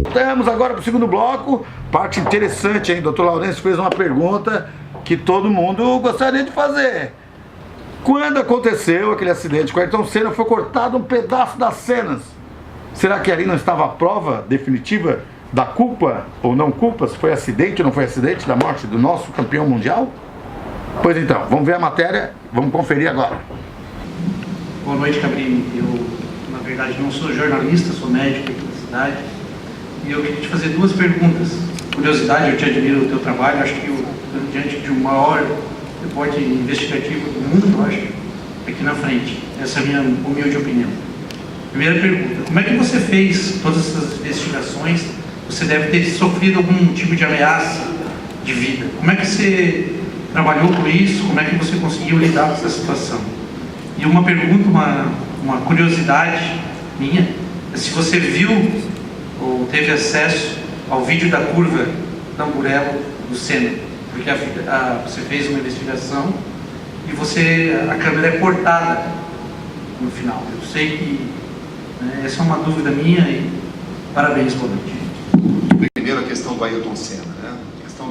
Voltamos agora para o segundo bloco. Parte interessante, hein? Dr. Laurêncio fez uma pergunta que todo mundo gostaria de fazer. Quando aconteceu aquele acidente com Ayrton Senna, foi cortado um pedaço das cenas. Será que ali não estava a prova definitiva da culpa ou não culpa? Se foi acidente ou não foi acidente da morte do nosso campeão mundial? Pois então, vamos ver a matéria, vamos conferir agora. Boa noite, Cabrini. Eu, na verdade, não sou jornalista, sou médico aqui da cidade. E eu queria te fazer duas perguntas. Curiosidade, eu te admiro o teu trabalho, acho que diante de um maior repórter investigativo do mundo, acho, aqui na frente. Essa é a minha humilde opinião. Primeira pergunta, como é que você fez todas essas investigações? Você deve ter sofrido algum tipo de ameaça de vida. Como é que você trabalhou com isso? Como é que você conseguiu lidar com essa situação? E uma pergunta, uma curiosidade minha, é se você viu ou teve acesso ao vídeo da curva Tamburello do Senna, porque você fez uma investigação e a câmera é cortada no final. Eu sei que essa é uma dúvida minha e parabéns, boa noite. Primeiro a questão do Ayrton Senna, né?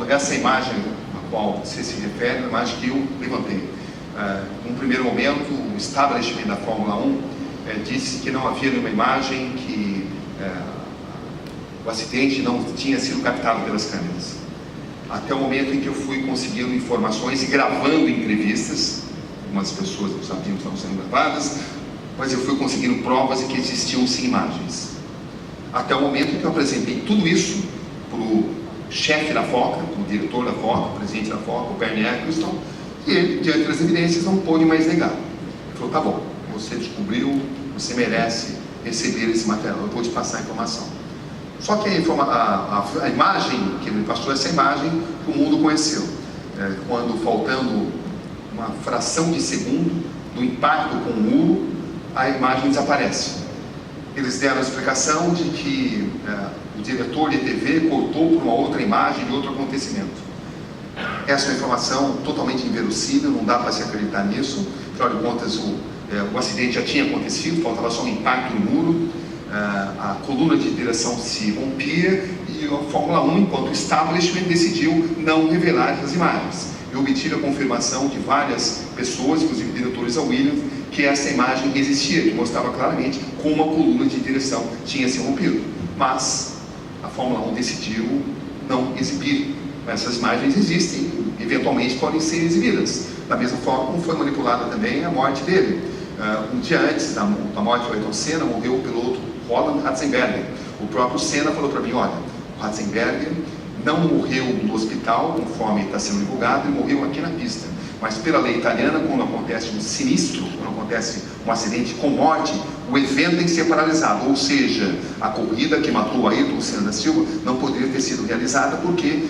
Essa imagem a qual você se refere é uma imagem que eu levantei. Num primeiro momento, o establishment da Fórmula 1 disse que não havia nenhuma imagem, que o acidente não tinha sido captado pelas câmeras. Até o momento em que eu fui conseguindo informações e gravando entrevistas, algumas pessoas não sabiam que estavam sendo gravadas, mas eu fui conseguindo provas de que existiam sim imagens. Até o momento em que eu apresentei tudo isso para o chefe da FOCA, o diretor da FOCA, o presidente da FOCA, o Bernie Eccleston, e ele, diante das evidências, não pôde mais negar. Ele falou, tá bom, você descobriu, você merece receber esse material, eu vou te passar a informação. Só que a imagem que ele me passou, essa imagem que o mundo conheceu, quando faltando uma fração de segundo do impacto com o muro, a imagem desaparece. Eles deram a explicação de que o diretor de TV cortou por uma outra imagem de outro acontecimento. Essa é uma informação totalmente inverossímil, não dá para se acreditar nisso. Afinal de contas, o acidente já tinha acontecido, faltava só um impacto no muro, a coluna de direção se rompia e a Fórmula 1, enquanto establishment, decidiu não revelar essas imagens. Eu obtive a confirmação de várias pessoas, inclusive diretores da Williams, que essa imagem existia, que mostrava claramente como a coluna de direção tinha se rompido. Mas a Fórmula 1 decidiu não exibir. Essas imagens existem, eventualmente podem ser exibidas. Da mesma forma como foi manipulada também a morte dele. Um dia antes da morte do Ayrton Senna, morreu o piloto Roland Ratzenberger. O próprio Senna falou para mim, olha, o Ratzenberger não morreu no hospital, conforme está sendo divulgado, ele morreu aqui na pista. Mas pela lei italiana, quando acontece um sinistro, quando acontece um acidente com morte, o evento tem que ser paralisado. Ou seja, a corrida que matou o Ayrton Senna da Silva não poderia ter sido realizada porque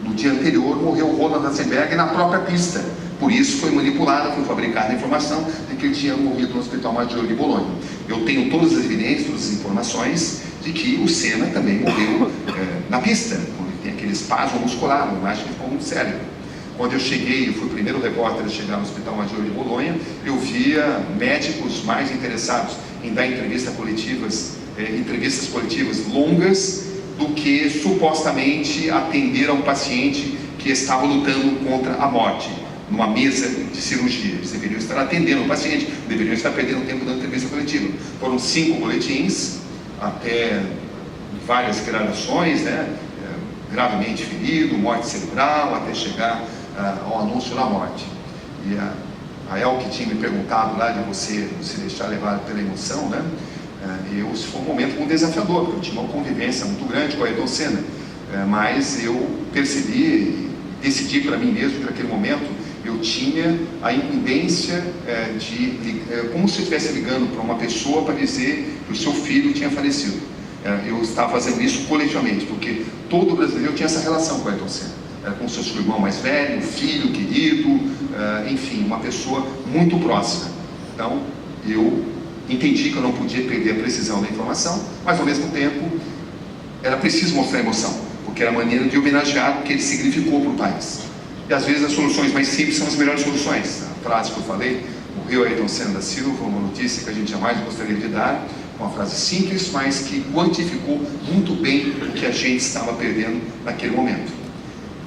no dia anterior morreu o Roland Ratzenberger na própria pista. Por isso foi manipulada, foi fabricada a informação de que ele tinha morrido no Hospital Maggiore de Bolonha. Eu tenho todas as evidências, todas as informações de que o Senna também morreu na pista, quando ele tem aquele espasmo muscular, uma imagem que ficou muito séria. Quando eu cheguei, eu fui o primeiro repórter a chegar no Hospital Maggiore de Bolonha, eu via médicos mais interessados em dar entrevistas coletivas longas, do que supostamente atender a um paciente que estava lutando contra a morte, numa mesa de cirurgia. Eles deveriam estar atendendo o paciente, deveriam estar perdendo tempo dando entrevista coletiva. Foram 5 boletins, até várias gradações, né? Gravemente ferido, morte cerebral, até chegar ao anúncio da morte. E a Elke tinha me perguntado lá de você se deixar levar pela emoção, né? Isso foi um momento muito desafiador, porque eu tinha uma convivência muito grande com a Ayrton Senna, mas eu percebi e decidi para mim mesmo que naquele momento eu tinha a incumbência como se eu estivesse ligando para uma pessoa para dizer que o seu filho tinha falecido. Eu estava fazendo isso coletivamente, porque todo brasileiro tinha essa relação com a Ayrton Senna. Era como se fosse o irmão mais velho, o filho querido, enfim, uma pessoa muito próxima. Então, eu entendi que eu não podia perder a precisão da informação, mas ao mesmo tempo era preciso mostrar emoção, porque era a maneira de homenagear o que ele significou para o país. E às vezes as soluções mais simples são as melhores soluções. A frase que eu falei, morreu Ayrton Senna da Silva, uma notícia que a gente jamais gostaria de dar, uma frase simples, mas que quantificou muito bem o que a gente estava perdendo naquele momento.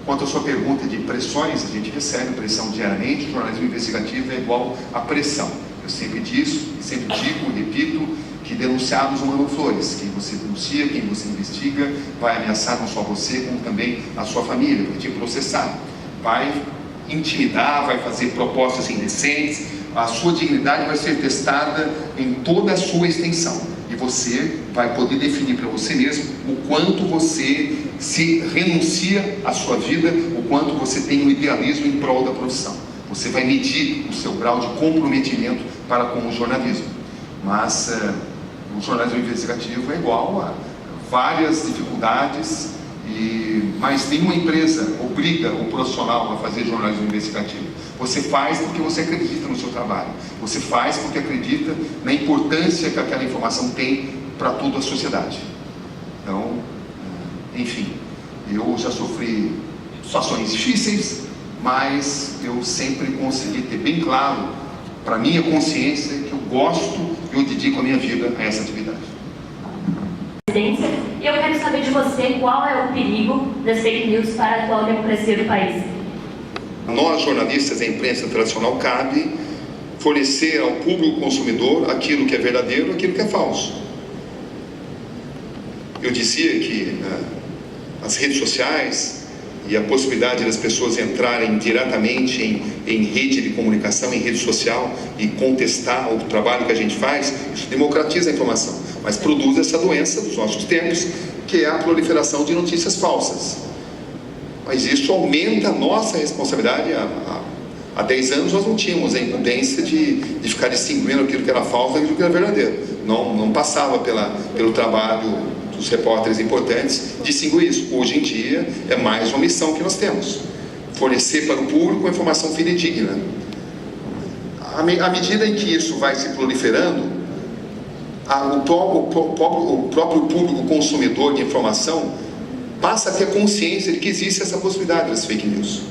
Quanto à sua pergunta de pressões, a gente recebe pressão diariamente. O jornalismo investigativo é igual a pressão. Eu sempre disse, sempre digo, repito, que denunciados não mandam flores. Quem você denuncia, quem você investiga, vai ameaçar não só você, como também a sua família, vai te processar, vai intimidar, vai fazer propostas indecentes, a sua dignidade vai ser testada em toda a sua extensão. E você vai poder definir para você mesmo o quanto você se renuncia à sua vida, o quanto você tem um idealismo em prol da profissão. Você vai medir o seu grau de comprometimento para com o jornalismo. Mas o jornalismo investigativo é igual a várias dificuldades, mas nenhuma empresa obriga o profissional a fazer jornalismo investigativo. Você faz porque você acredita no seu trabalho. Você faz porque acredita na importância que aquela informação tem para toda a sociedade. Então, enfim, eu já sofri situações difíceis, mas eu sempre consegui ter bem claro para minha consciência que eu gosto e eu dedico a minha vida a essa atividade. E eu quero saber de você qual é o perigo das fake news para a atual democracia do país. Nós, jornalistas da imprensa tradicional, cabe fornecer ao público consumidor aquilo que é verdadeiro, aquilo que é falso. Eu dizia que as redes sociais e a possibilidade das pessoas entrarem diretamente em rede de comunicação, em rede social e contestar o trabalho que a gente faz, isso democratiza a informação, mas produz essa doença dos nossos tempos, que é a proliferação de notícias falsas. Mas isso aumenta a nossa responsabilidade. Há 10 anos nós não tínhamos a incumbência de ficar distinguindo aquilo que era falso daquilo que era verdadeiro. Não passava pelo trabalho dos repórteres importantes distinguir isso. Hoje em dia é mais uma missão que nós temos: fornecer para o público uma informação fidedigna. À medida em que isso vai se proliferando, o próprio público consumidor de informação passa a ter consciência de que existe essa possibilidade das fake news.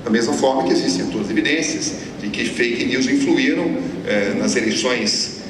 Da mesma forma que existem todas as evidências de que fake news influíram nas eleições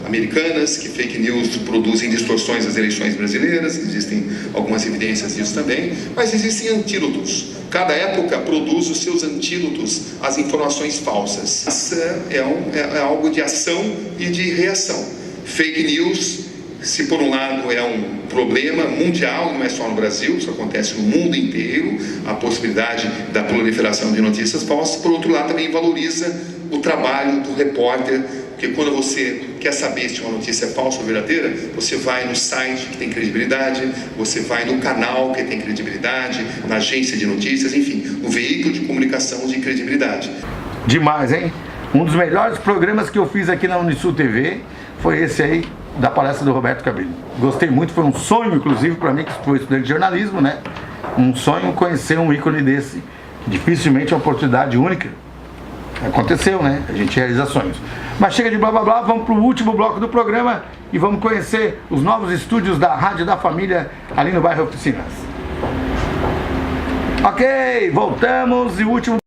americanas, que fake news produzem distorções das eleições brasileiras, existem algumas evidências disso também, mas existem antídotos. Cada época produz os seus antídotos às informações falsas. Isso é algo de ação e de reação. Fake news, se por um lado é um problema mundial, não é só no Brasil, isso acontece no mundo inteiro, a possibilidade da proliferação de notícias falsas, por outro lado também valoriza o trabalho do repórter, porque quando você quer saber se uma notícia é falsa ou verdadeira, você vai no site que tem credibilidade, você vai no canal que tem credibilidade, na agência de notícias, enfim, no veículo de comunicação de credibilidade. Demais, hein? Um dos melhores programas que eu fiz aqui na Unisul TV foi esse aí, da palestra do Roberto Cabrini. Gostei muito, foi um sonho, inclusive, para mim, que foi estudante de jornalismo, né? Um sonho conhecer um ícone desse. Dificilmente é uma oportunidade única. Aconteceu, né? A gente realiza sonhos. Mas chega de blá blá blá, vamos para o último bloco do programa e vamos conhecer os novos estúdios da Rádio da Família ali no bairro Oficinas. Ok, voltamos e o último